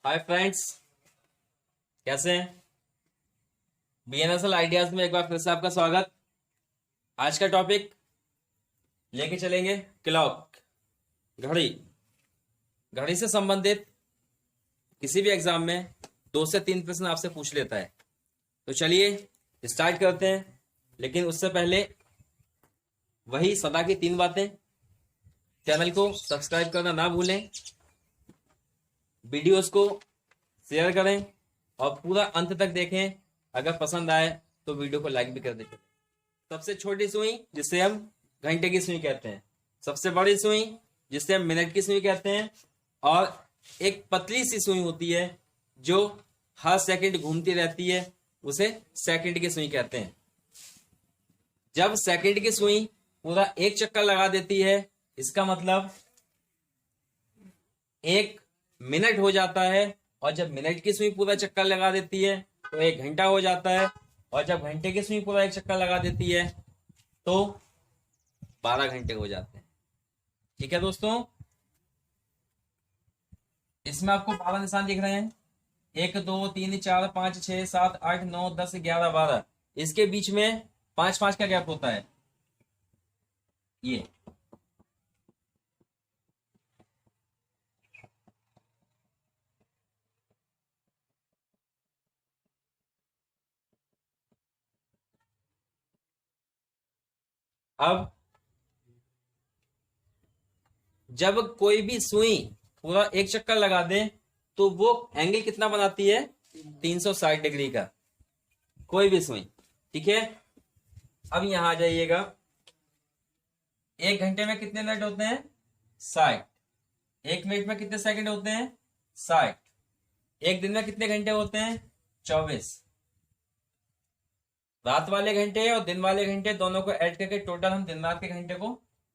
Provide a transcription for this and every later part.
Hi friends, कैसे हैं। बीएनएसएल ideas में एक बार फिर से आपका स्वागत। आज का टॉपिक लेके चलेंगे क्लॉक, घड़ी। घड़ी से संबंधित किसी भी एग्जाम में 2 से 3 प्रश्न आपसे पूछ लेता है। तो चलिए स्टार्ट करते हैं, लेकिन उससे पहले वही सदा की 3 बातें। चैनल को सब्सक्राइब करना ना भूलें, वीडियोस को शेयर करें और पूरा अंत तक देखें। अगर पसंद आए तो वीडियो को लाइक भी कर दें। सबसे छोटी सुई जिसे हम घंटे की सुई कहते हैं, सबसे बड़ी सुई जिसे हम मिनट की सुई कहते हैं, और एक पतली सी सुई होती है जो हर सेकंड घूमती रहती है, उसे सेकंड की सुई कहते हैं। जब सेकंड की सुई पूरा एक चक्कर लगा देती है, इसका मतलब 1 मिनट हो जाता है। और जब मिनट की सुई पूरा चक्कर लगा देती है तो 1 घंटा हो जाता है। और जब घंटे की सुई पूरा एक चक्कर लगा देती है तो 12 घंटे हो जाते हैं। ठीक है दोस्तों, इसमें आपको 12 निशान दिख रहे हैं। 1 2 3 4 5 6 7 8 9 10 11 12। इसके बीच में 5 5 का गैप होता है। ये अब जब कोई भी सुई पूरा एक चक्कर लगा दे तो वो एंगल कितना बनाती है? 360 डिग्री का, कोई भी सुई। ठीक है, अब यहां आ जाइएगा। 1 घंटे में कितने मिनट होते हैं? 60। 1 मिनट में कितने सेकंड होते हैं? 60। एक दिन में कितने घंटे होते हैं? 24। रात वाले घंटे और दिन वाले घंटे दोनों को ऐड करके टोटल हम दिन रात के घंटे को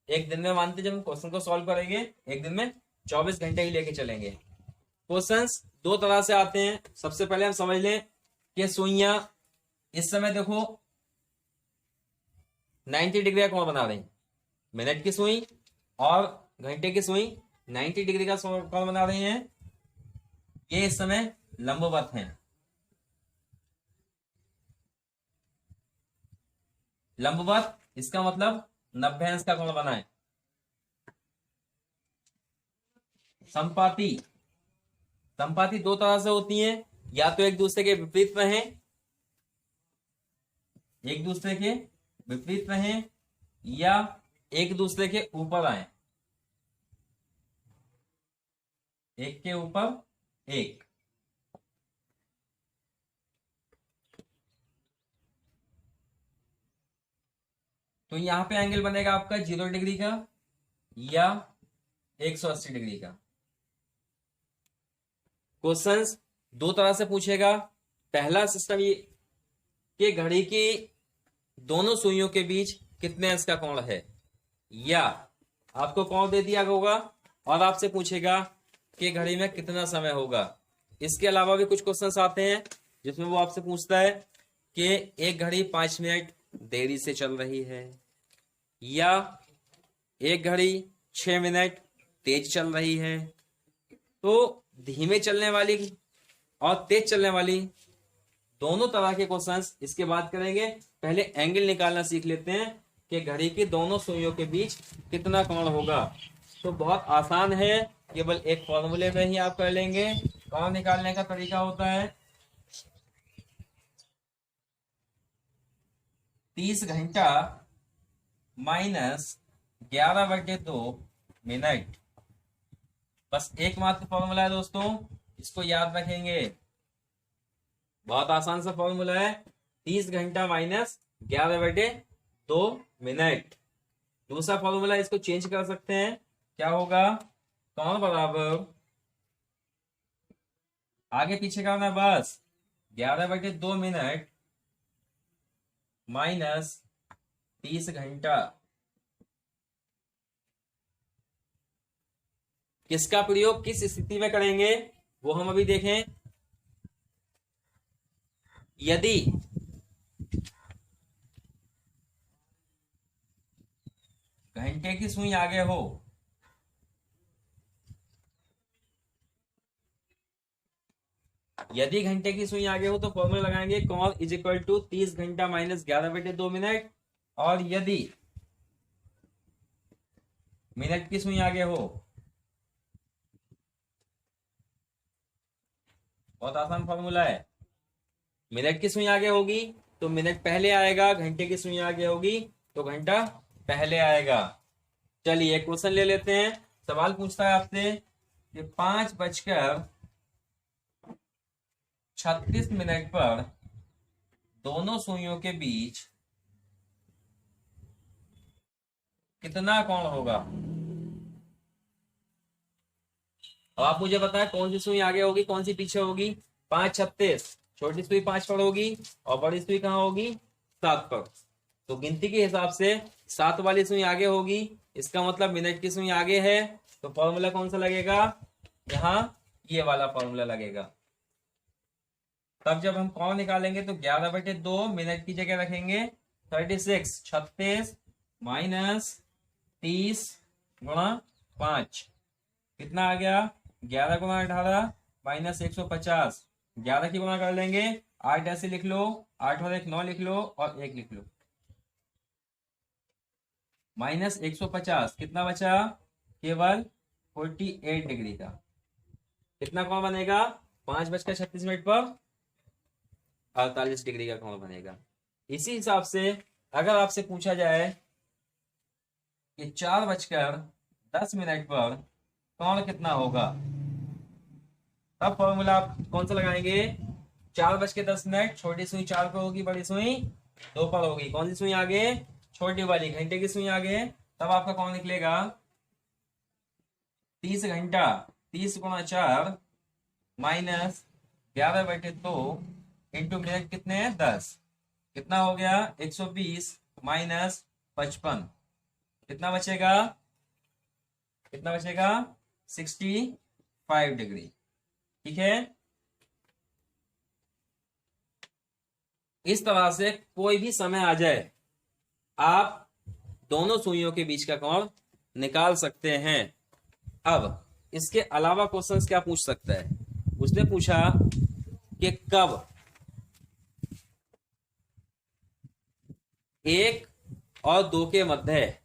एक दिन में मानते। जब हम क्वेश्चन को सॉल्व करेंगे एक दिन में 24 घंटे ही लेके चलेंगे। क्वेश्चंस 2 तरह से आते हैं। सबसे पहले हम समझ लें कि सुइयां इस समय देखो 90 डिग्री का कोण बना रही हैं। मिनट की सुई और घंटे की सुई 90 डिग्री का कोण बना रही हैं। ये इस समय लंबवत हैं। लंबवत इसका मतलब 90 अंश का कोण बनाए। संपाती, संपाती 2 तरह से होती हैं। या तो एक दूसरे के विपरीत रहें, एक दूसरे के विपरीत रहें, या एक दूसरे के ऊपर आए, एक के ऊपर एक। तो यहां पे एंगल बनेगा आपका 0 डिग्री का या 180 डिग्री का। क्वेश्चंस 2 तरह से पूछेगा। पहला सिस्टम ये कि घड़ी की दोनों सुइयों के बीच कितने अंश का कोण है, या आपको कोण दे दिया होगा और आपसे पूछेगा कि घड़ी में कितना समय होगा। इसके अलावा भी कुछ क्वेश्चंस आते हैं जिसमें वो आपसे पूछता है कि एक घड़ी 5 मिनट देरी से चल रही है, या एक घड़ी 6 मिनट तेज चल रही है। तो धीमे चलने वाली और तेज चलने वाली दोनों तरह के क्वेश्चंस इसके बाद करेंगे। पहले एंगल निकालना सीख लेते हैं कि घड़ी की दोनों सुइयों के बीच कितना कोण होगा। तो बहुत आसान है, केवल एक फॉर्मूले में ही आप कर लेंगे। कोण निकालने का तरीका होता है 30 घंटा माइनस 11/2 मिनट। बस एकमात्र फॉर्मूला है दोस्तों, इसको याद रखेंगे। बहुत आसान सा फॉर्मूला है, 30 घंटा माइनस 11/2 मिनट। दूसरा फॉर्मूला इसको चेंज कर सकते हैं, क्या होगा? कौन बराबर आगे पीछे करना है बस, 11/2 मिनट माइनस 30 घंटा। किसका प्रयोग किस स्थिति में करेंगे वो हम अभी देखें। यदि घंटे की सुई आगे हो यदि घंटे की सुई आगे हो तो फॉर्मूला लगाएंगे कॉल इज इक्वल टू 30 घंटा माइनस 11/2 मिनट। और यदि मिनट की सुई आगे हो, बहुत आसान फॉर्मूला है, मिनट की सुई आगे होगी तो मिनट पहले आएगा, घंटे की सुई आगे होगी तो घंटा पहले आएगा। चलिए एक क्वेश्चन ले लेते हैं। सवाल पूछता है आपसे कि 5:36 पर दोनों सुइयों के बीच कितना कोण होगा। अब आप मुझे बताएं कौन सी सुई आगे होगी कौन सी पीछे होगी। 5:36, छोटी सुई 5 पर होगी और बड़ी सुई कहाँ होगी 7 पर। तो गिनती के हिसाब से 7 वाली सुई आगे होगी, इसका मतलब मिनट की सुई आगे है। तो फॉर्मूला कौन सा लगेगा, यहाँ ये वाला फॉर्मूला लगेगा। तब जब हम कौन निकालेंगे तो 11/2 मिनट की जगह रखेंगे 36 माइनस 30 × 5 कितना आ गया 11 × 18 माइनस 150। 11 की गुणा कर लेंगे, 8 ऐसे लिख लो, 8 और 1 9 लिख लो और 1 लिख लो, माइनस 150 कितना बचा केवल 48 डिग्री का। कितना कोण बनेगा 5:36 पर 48 डिग्री का कोण बनेगा। इसी हिसाब से अगर आपसे पूछा जाए कि 4:10 पर कोण कितना होगा, तब फॉर्मूला आप कौन सा लगाएंगे। 4:10 छोटी सुई 4 पर होगी, बड़ी सुई 2 पर होगी। कौन सी सुई आगे छोटी वाली घंटे की सुई आगे, तब आपका कौन निकलेगा 30 घंटा 30 × 4 माइनस 11/2 इंटू मिनट कितने हैं 10, कितना हो गया 120 माइनस 55 कितना बचेगा 65 डिग्री। ठीक है, इस तरह से कोई भी समय आ जाए आप दोनों सुइयों के बीच का कोण निकाल सकते हैं। अब इसके अलावा क्वेश्चंस क्या पूछ सकता है, उसने पूछा कि कब 1 और 2 के मध्य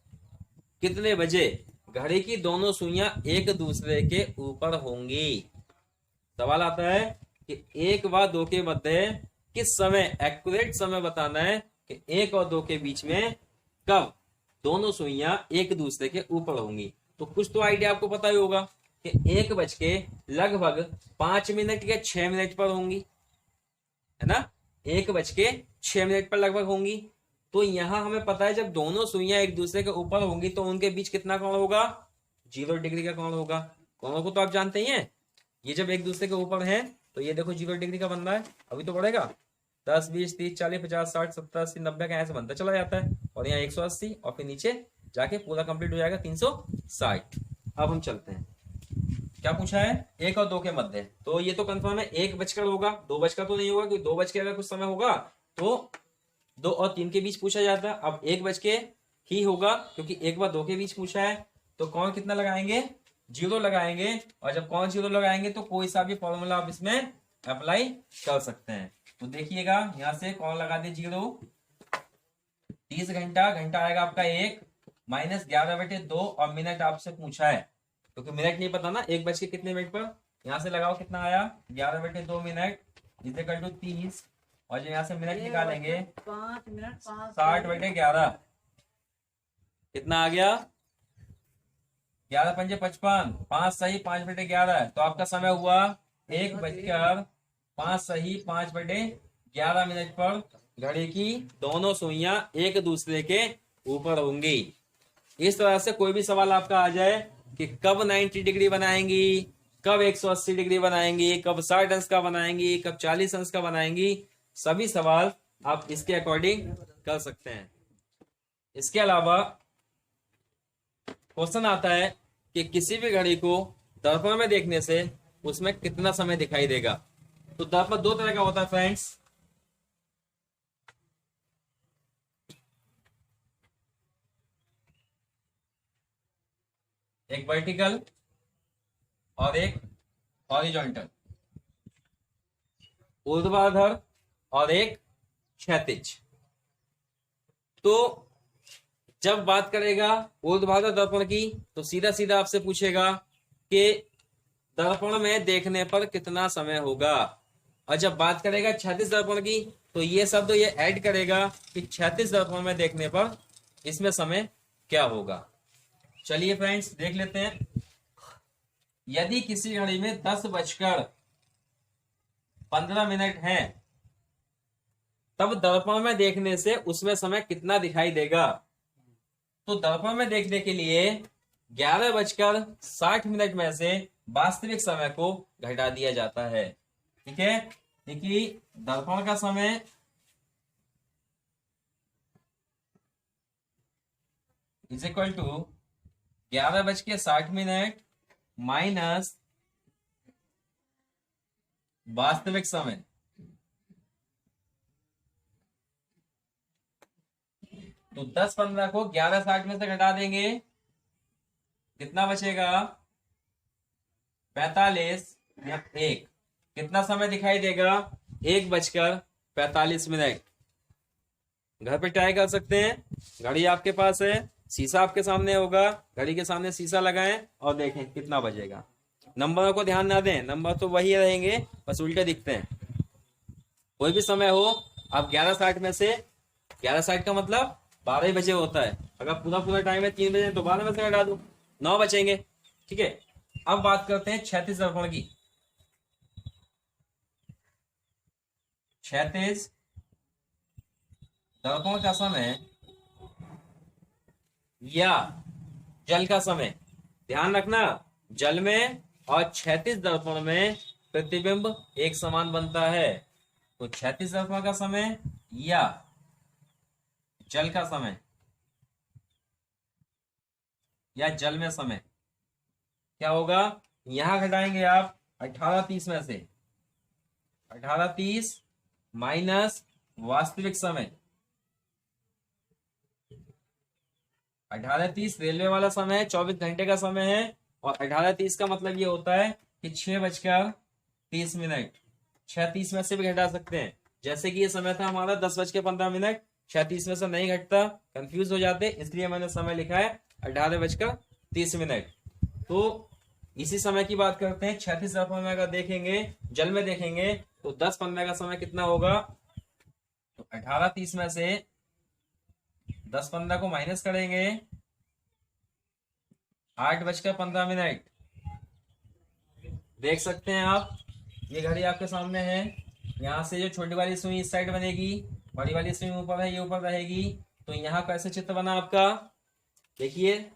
कितने बजे घड़ी की दोनों सुइयां एक दूसरे के ऊपर होंगी। सवाल आता है कि 1 व 2 के मध्य किस समय, एक्यूरेट समय बताना है कि 1 और 2 के बीच में कब दोनों सुइयां एक दूसरे के ऊपर होंगी। तो कुछ तो आइडिया आपको पता ही होगा कि 1:05 या 6 मिनट पर होंगी, है ना, 1:06 पर लगभग होंगी। तो यहां हमें पता है जब दोनों सुइयां एक दूसरे के ऊपर होंगी तो उनके बीच कितना कोण होगा 0 डिग्री का कोण होगा। कोणों को तो आप जानते ही हैं, ये जब एक दूसरे के ऊपर है तो ये देखो 0 डिग्री का बन रहा है, अभी तो बढ़ेगा 10 20 30 40 50 60 70 80 90 का ऐसे बनता चला जाता है, और यहाँ 180 और फिर नीचे जाके पूरा कंप्लीट हो जाएगा 360। अब हम चलते हैं, क्या पूछा है 1 और 2 के मध्य, तो ये तो कंफर्म है 1 बजकर होगा, 2 बजकर तो नहीं होगा क्योंकि 2 बज के अगर कुछ समय होगा तो 2 और 3 के बीच पूछा जाता है। अब 1 बज के ही होगा क्योंकि 1 व 2 के बीच पूछा है, तो कौन कितना लगाएंगे 0 लगाएंगे, और जब कौन 0 लगाएंगे तो कोई सा भी फॉर्मूला आप इसमें अप्लाई कर सकते हैं। तो देखिएगा यहां से कौन लगा दे 0, 30 घंटा, घंटा आएगा आपका 1 माइनस 11/2 और मिनट आपसे पूछा है क्योंकि मिनट नहीं पता ना 1 बज के कितने मिनट पर, यहां से लगाओ कितना आया 11/2 मिनट इक्वल टू 30, और जो यहाँ से मिनट निकालेंगे 5 मिनट 60/11 कितना आ गया 11 पंजे 55, 5 सही 5/11, तो आपका समय हुआ 1:05 सही 5/11 पर घड़ी की दोनों सुइयां एक दूसरे के ऊपर होंगी। इस तरह से कोई भी सवाल आपका आ जाए कि कब 90 डिग्री बनाएंगी, कब 180 डिग्री बनाएंगी, कब 60 अंश का बनाएंगी, कब 40 अंश का बनाएंगी, सभी सवाल आप इसके अकॉर्डिंग कर सकते हैं। इसके अलावा क्वेश्चन आता है कि किसी भी घड़ी को दर्पण में देखने से उसमें कितना समय दिखाई देगा। तो दर्पण 2 तरह का होता है फ्रेंड्स, एक वर्टिकल और एक हॉरिजॉन्टल। ऊर्ध्वाधर और एक क्षैतिज। तो जब बात करेगा ऊर्ध्वाधर दर्पण की तो सीधा सीधा आपसे पूछेगा कि दर्पण में देखने पर कितना समय होगा, और जब बात करेगा क्षैतिज दर्पण की तो ये शब्द ये ऐड करेगा कि क्षैतिज दर्पण में देखने पर इसमें समय क्या होगा। चलिए फ्रेंड्स देख लेते हैं। यदि किसी घड़ी में 10:15 है तब दर्पण में देखने से उसमें समय कितना दिखाई देगा। तो दर्पण में देखने के लिए 11:60 में से वास्तविक समय को घटा दिया जाता है। ठीक है, देखिए दर्पण का समय इज इक्वल टू 11:60 माइनस वास्तविक समय। तो 10:15 को 11:60 में से घटा देंगे, कितना बचेगा 45 या 1। कितना समय दिखाई देगा 1:45। घर पे ट्राई कर सकते हैं, घड़ी आपके पास है, शीशा आपके सामने होगा, घड़ी के सामने शीशा लगाएं और देखें कितना बजेगा। नंबरों को ध्यान ना दें, नंबर तो वही रहेंगे बस उल्टे दिखते हैं। कोई भी समय हो आप 11:60 में से 11:60 का मतलब 12 बजे होता है। अगर पूरा पूरा टाइम है 3 बजे तो 12 में से घटा दो, 9 बचेंगे। ठीक है, अब बात करते हैं क्षैतिज दर्पण की। क्षैतिज दर्पण का समय या जल का समय, ध्यान रखना जल में और क्षैतिज दर्पण में प्रतिबिंब एक समान बनता है। तो क्षैतिज दर्पण का समय या जल का समय या जल में समय क्या होगा, यहां घटाएंगे आप 18:30 में से 18:30 माइनस वास्तविक समय। 18:30 रेलवे वाला समय है, 24 घंटे का समय है, और 18:30 का मतलब ये होता है कि 6:30। 6:30 में से भी घटा सकते हैं, जैसे कि ये समय था हमारा 10:15। 6:30 में से नहीं घटता, कंफ्यूज हो जाते, इसलिए मैंने समय लिखा है 18:30। तो इसी समय की बात करते हैं क्षैतिज दर्पण में। अगर देखेंगे जल में देखेंगे तो 10:15 का समय कितना होगा, तो 18:30 में से 10:15 को माइनस करेंगे, 8:15। देख सकते हैं आप, ये घड़ी आपके सामने है, यहां से जो छोटी वाली सुई इस साइड बनेगी, बड़ी वाली सुई ऊपर है, ये ऊपर रहेगी। तो यहाँ कैसे चित्र बना आपका, देखिए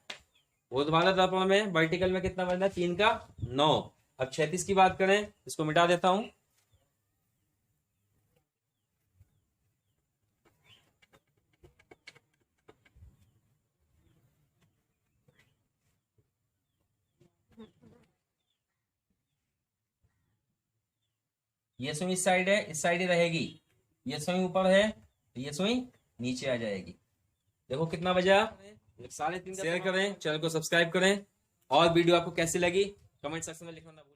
ऊर्ध्वाधर दर्पण में वर्टिकल में कितना बना, 3 का 9। अब क्षैतिज की बात करें, इसको मिटा देता हूं। ये सुई इस साइड है, इस साइड ही रहेगी, ये सुई ऊपर है तो ये सुई नीचे आ जाएगी। देखो कितना बजा, 3:30। शेयर करें, चैनल को सब्सक्राइब करें, और वीडियो आपको कैसी लगी कमेंट सेक्शन में लिखना ना भूलें।